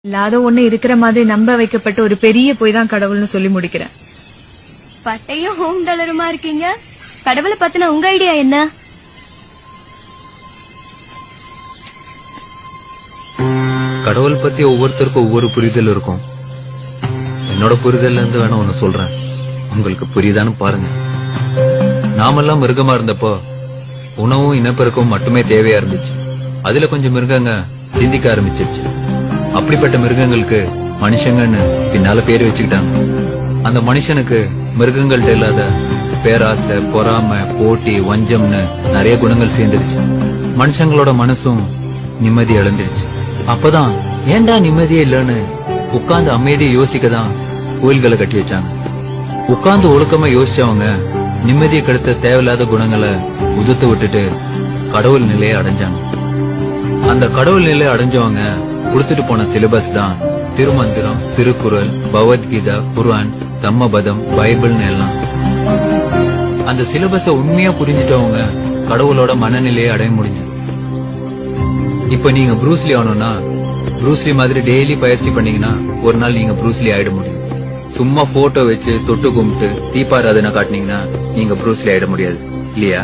இல்லாத ஒண்ணு இருக்கிற மாதிரி நம்ப வைக்கப்பட்ட ஒரு பெரிய போய் தான் கடவுள்னு சொல்லி முடிக்கிறேன். பட்டையும் ஹோம் டாலருமா இருக்கீங்க. கடவுளை பத்தின உங்க ஐடியா என்ன? கடவுள் பத்தி ஒவ்வொருத்தருக்கும் ஒவ்வொரு புரிதல் இருக்கும். என்னோட புரிதல்ல இருந்து வேணா ஒண்ணு சொல்றேன், உங்களுக்கு புரியுதான்னு பாருங்க. நாமெல்லாம் மிருகமா இருந்தப்போ உணவும் இனப்பெருக்கவும் மட்டுமே தேவையா இருந்துச்சு. அதுல கொஞ்சம் மிருகங்க சிந்திக்க ஆரம்பிச்சிருச்சு. அப்படிப்பட்ட மிருகங்களுக்கு மனுஷங்கன்னு பின்னால பேர் வச்சுக்கிட்டாங்க. அந்த மனுஷனுக்கு மிருகங்கள்ட்ட இல்லாத பேராசை, பொறாமை, போட்டி, வஞ்சம்னு நிறைய குணங்கள் சேர்ந்துருச்சு. மனுஷங்களோட மனசும் நிம்மதி இழந்துருச்சு. அப்பதான் ஏண்டா நிம்மதியே இல்லன்னு உட்கார்ந்து அமைதியை யோசிக்கதான் கோயில்களை கட்டி வச்சாங்க. உட்கார்ந்து ஒழுக்கமா யோசிச்சவங்க நிம்மதியை கெடுத்த தேவையில்லாத குணங்களை உதுத்து விட்டுட்டு கடவுள் நிலையை அடைஞ்சாங்க. அந்த கடவுள் நிலையை அடைஞ்சவங்க கொடுத்துட்டு போன சிலபஸ் தான் திருமந்திரம், திருக்குறள், பகவத்கீதா, குர்ஆன், தம்மபதம், பைபிள்னு எல்லாம். அந்த சிலபஸ உண்மையா புரிஞ்சுட்டவங்க கடவுளோட மனநிலையை அடைய முடிஞ்சது. இப்ப நீங்க ப்ரூஸ்லி ஆகணும்னா ப்ரூஸ்லி மாதிரி டெய்லி பயிற்சி பண்ணீங்கன்னா ஒரு நாள் நீங்க ப்ரூஸ்லி ஆயிட முடியும். சும்மா போட்டோ வச்சு தொட்டு கும்பிட்டு தீபாராதனை காட்டினீங்கன்னா நீங்க ப்ரூஸ்லி ஆயிட முடியாது இல்லையா?